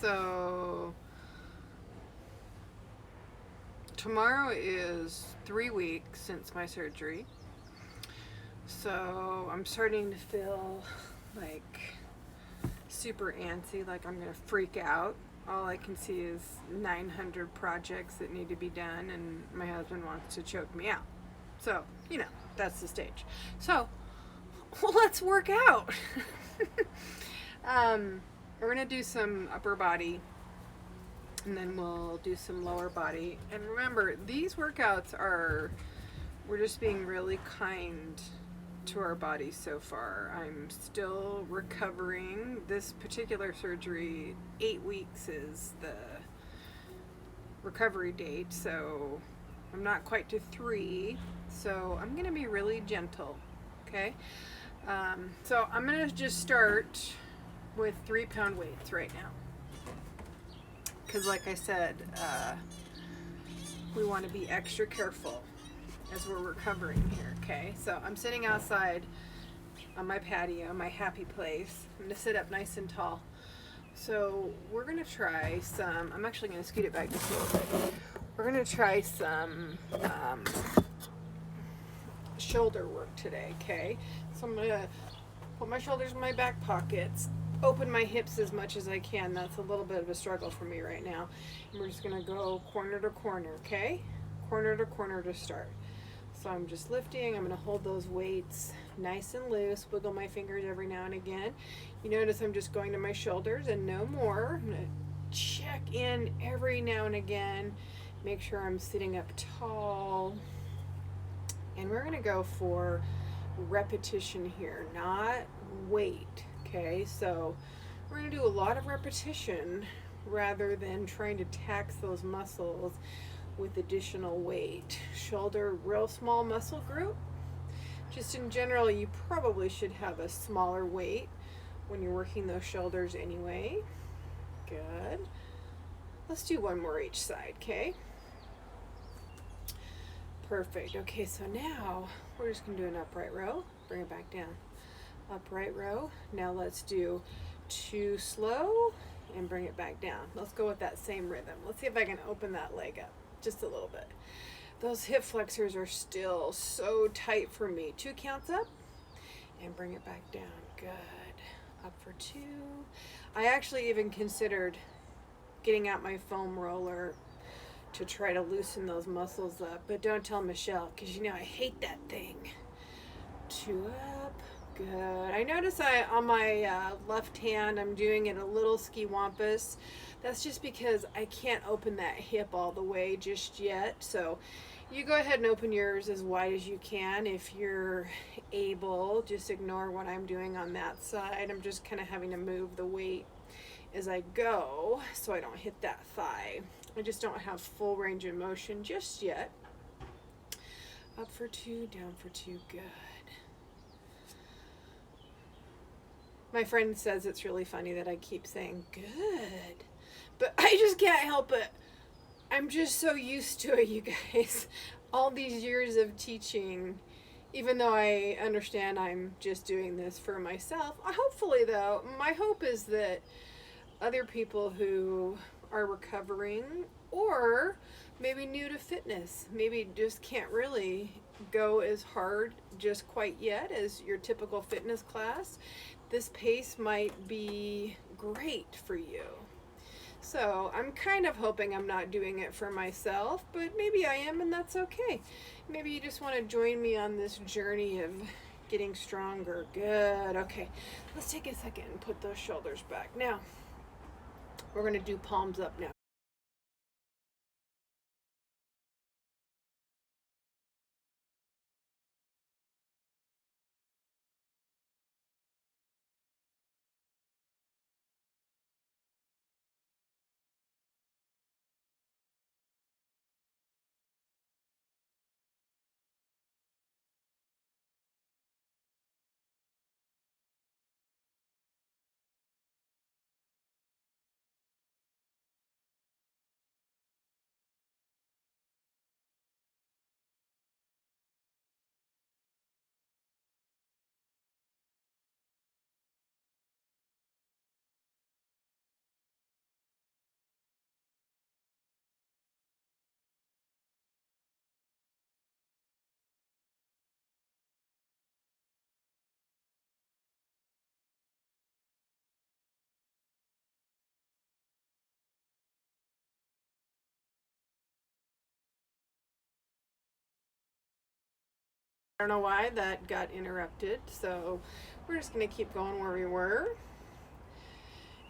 So tomorrow is 3 weeks since my surgery. So I'm starting to feel like super antsy, like I'm gonna freak out. All I can see is 900 projects that need to be done, and my husband wants to choke me out. So, that's the stage. So, well, let's work out. um, we're gonna do some upper body, and then we'll do some lower body. And remember, these workouts we're just being really kind to our bodies so far. I'm still recovering. This particular surgery, 8 weeks is the recovery date, so I'm not quite to 3. So I'm going to be really gentle, okay? So I'm going to just start with 3-pound weights right now. Because, like I said, we want to be extra careful as we're recovering here, okay? So I'm sitting outside on my patio, my happy place. I'm gonna sit up nice and tall. So we're gonna try some, I'm actually gonna scoot it back just a little bit. We're gonna try some shoulder work today, okay? So I'm gonna put my shoulders in my back pockets, open my hips as much as I can. That's a little bit of a struggle for me right now. And we're just gonna go corner to corner, okay? Corner to corner to start. So I'm just lifting. I'm going to hold those weights nice and loose, wiggle my fingers every now and again. You notice I'm just going to my shoulders and no more. I'm going to check in every now and again, make sure I'm sitting up tall. And we're going to go for repetition here, not weight. Okay, so we're going to do a lot of repetition rather than trying to tax those muscles with additional weight. Shoulder, real small muscle group. Just in general, you probably should have a smaller weight when you're working those shoulders anyway. Good. Let's do one more each side, okay? Perfect. Okay, so now we're just going to do an upright row. Bring it back down. Upright row. Now let's do 2 slow and bring it back down. Let's go with that same rhythm. Let's see if I can open that leg up just a little bit. Those hip flexors are still so tight for me. 2 counts up and bring it back down. Good. Up for 2. I actually even considered getting out my foam roller to try to loosen those muscles up, but don't tell Michelle, because I hate that thing. 2 up. Good. I notice on my left hand, I'm doing it a little ski wampus. That's just because I can't open that hip all the way just yet. So you go ahead and open yours as wide as you can if you're able. Just ignore what I'm doing on that side. I'm just kind of having to move the weight as I go so I don't hit that thigh. I just don't have full range of motion just yet. Up for 2, down for 2. Good. My friend says it's really funny that I keep saying good, but I just can't help it. I'm just so used to it, you guys. All these years of teaching, even though I understand I'm just doing this for myself. Hopefully, though, my hope is that other people who are recovering or maybe new to fitness, maybe just can't really go as hard just quite yet as your typical fitness class, this pace might be great for you. So I'm kind of hoping I'm not doing it for myself, but maybe I am, and that's okay. Maybe you just want to join me on this journey of getting stronger. Good. Okay, let's take a second and put those shoulders back. Now, we're going to do palms up now. I don't know why that got interrupted, so we're just going to keep going where we were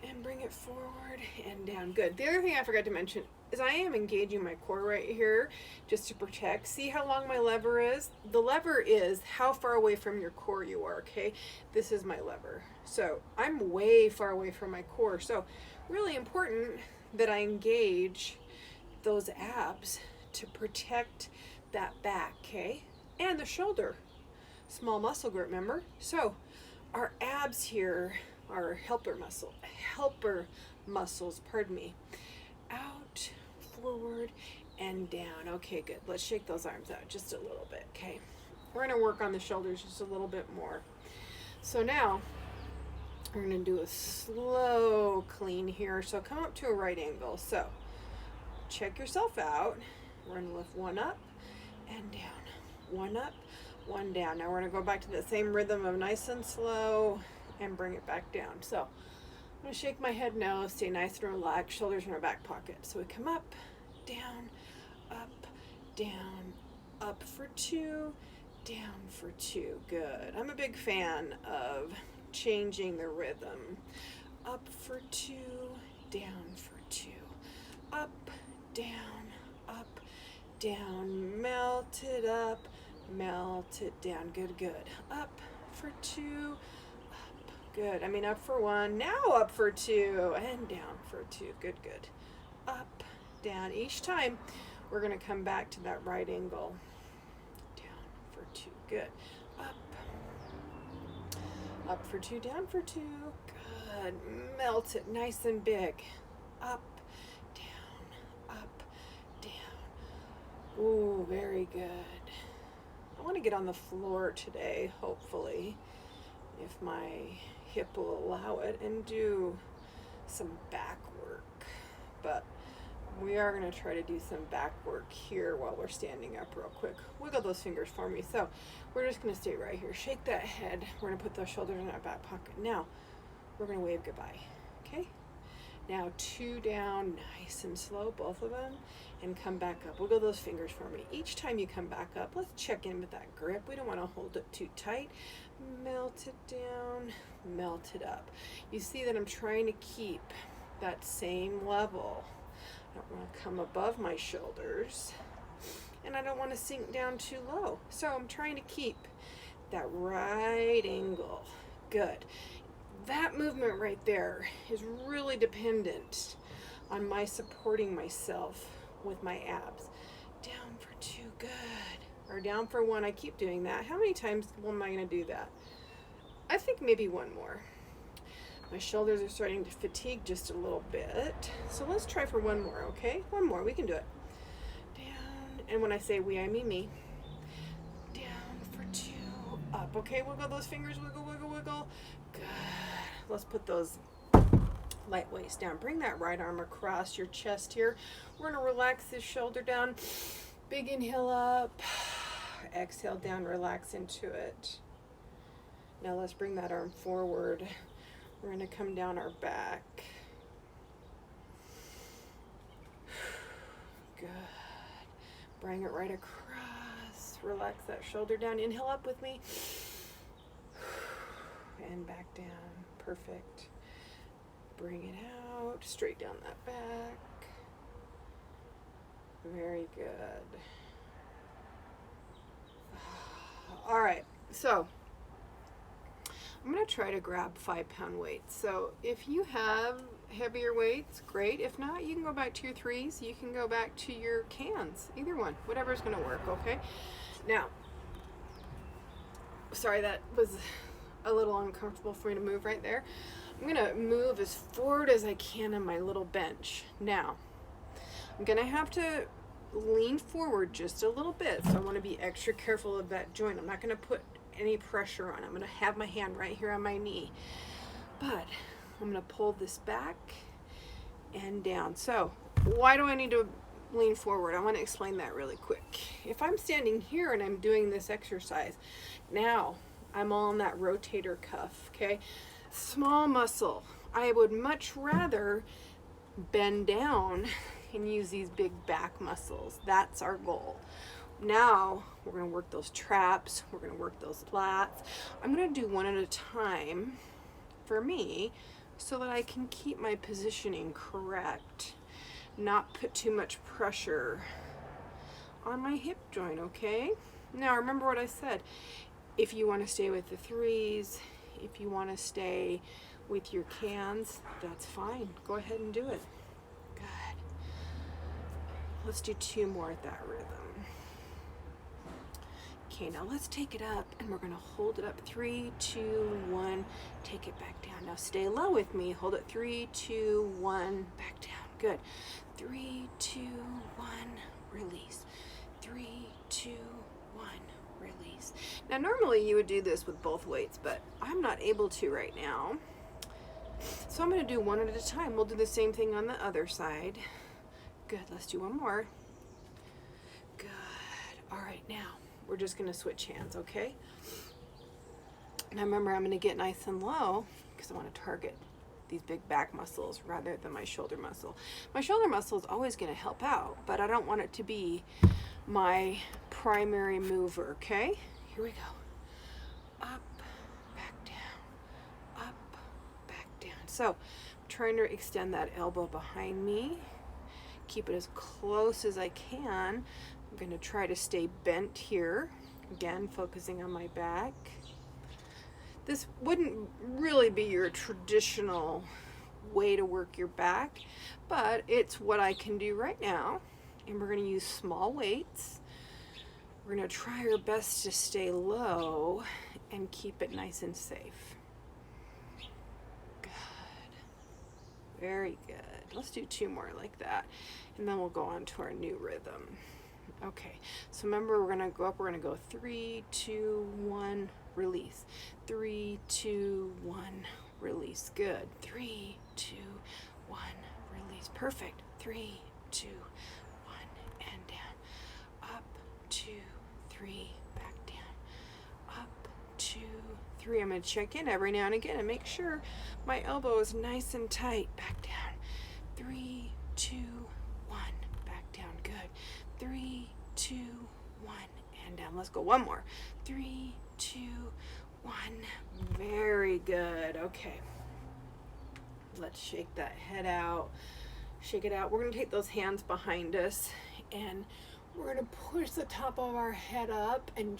and bring it forward and down. Good. The other thing I forgot to mention is I am engaging my core right here just to protect. See how long my lever is? The lever is how far away from your core you are, okay? This is my lever. So I'm way far away from my core. So really important that I engage those abs to protect that back, okay? And the shoulder. Small muscle group, remember? So our abs here are helper muscles, pardon me. Out, forward, and down. Okay, good. Let's shake those arms out just a little bit, okay? We're gonna work on the shoulders just a little bit more. So now, we're gonna do a slow clean here. So come up to a right angle. So, check yourself out. We're gonna lift one up and down. One up, one down. Now we're gonna go back to the same rhythm of nice and slow and bring it back down. So I'm gonna shake my head now, stay nice and relaxed, shoulders in our back pocket. So we come up, down, up for 2, down for 2. Good. I'm a big fan of changing the rhythm. Up for 2, down for 2. Up, down, melt it up, melt it down. Good, good. Up for 2, up, good. I mean, up for 1, now up for 2, and down for 2. Good, good. Up, down. Each time, we're going to come back to that right angle. Down for 2. Good. Up for 2, down for 2. Good. Melt it nice and big. Up, down, up, down. Ooh, very good. I want to get on the floor today, hopefully, if my hip will allow it, and do some back work. But we are going to try to do some back work here while we're standing up real quick. Wiggle those fingers for me. So we're just going to stay right here. Shake that head. We're going to put those shoulders in our back pocket. Now we're going to wave goodbye. Okay? Now 2 down, nice and slow, both of them, and come back up. Wiggle those fingers for me. Each time you come back up, let's check in with that grip. We don't want to hold it too tight. Melt it down, melt it up. You see that I'm trying to keep that same level. I don't want to come above my shoulders, and I don't want to sink down too low. So I'm trying to keep that right angle. Good. That movement right there is really dependent on my supporting myself with my abs. Down for 2, good. Or down for 1, I keep doing that. How many times am I going to do that? I think maybe 1 more. My shoulders are starting to fatigue just a little bit. So let's try for 1 more, okay? 1 more, we can do it. Down, and when I say we, I mean me. Down for 2, up. Okay, wiggle those fingers, wiggle, wiggle, wiggle. Good. Let's put those light weights down. Bring that right arm across your chest here. We're going to relax this shoulder down. Big inhale up. Exhale down, relax into it. Now let's bring that arm forward. We're going to come down our back. Good. Bring it right across. Relax that shoulder down. Inhale up with me. And back down. Perfect. Bring it out. Straight down that back. Very good. All right. So I'm going to try to grab 5-pound weights. So if you have heavier weights, great. If not, you can go back to your 3s. You can go back to your cans. Either one. Whatever's going to work, okay? Now, sorry, that was a little uncomfortable for me to move right there. I'm going to move as forward as I can on my little bench. Now, I'm going to have to lean forward just a little bit. So I want to be extra careful of that joint. I'm not going to put any pressure on. I'm going to have my hand right here on my knee. But I'm going to pull this back and down. So why do I need to lean forward? I want to explain that really quick. If I'm standing here and I'm doing this exercise, now I'm on that rotator cuff, okay? Small muscle. I would much rather bend down and use these big back muscles. That's our goal. Now we're going to work those traps. We're going to work those lats. I'm going to do one at a time for me so that I can keep my positioning correct, not put too much pressure on my hip joint, okay? Now remember what I said. If you want to stay with the threes, if you want to stay with your cans, that's fine. Go ahead and do it. Good. Let's do 2 more at that rhythm. Okay, now let's take it up and we're gonna hold it up. 3, 2, 1, take it back down. Now stay low with me. Hold it. 3, 2, 1, back down. Good. 3, 2, 1, release. 3, 2, 1, release. Now normally you would do this with both weights, but I'm not able to right now. So I'm gonna do one at a time. We'll do the same thing on the other side. Good, let's do one more. Good. All right, now we're just gonna switch hands, okay? Now remember, I'm gonna get nice and low because I wanna target these big back muscles rather than my shoulder muscle. My shoulder muscle is always gonna help out, but I don't want it to be my primary mover, okay? Here we go. Up, back down, up, back down. So I'm trying to extend that elbow behind me. Keep it as close as I can. I'm going to try to stay bent here. Again, focusing on my back. This wouldn't really be your traditional way to work your back, but it's what I can do right now. And we're going to use small weights. We're going to try our best to stay low and keep it nice and safe. Good. Very good. Let's do 2 more like that, and then we'll go on to our new rhythm. Okay, so remember, we're gonna go up, we're gonna go 3, 2, 1, release. 3, 2, 1, release. Good. 3, 2, 1, release. Perfect. 3, 2, 1, and down. Up, 2, 3, back down. Up, 2, 3. I'm gonna check in every now and again and make sure my elbow is nice and tight. Back down. 3, 2, 1, back down. Good. 3, 2, 1, and down. Let's go one more. 3, 2, 1. Very good. Okay. Let's shake that head out. Shake it out. We're going to take those hands behind us and we're going to push the top of our head up and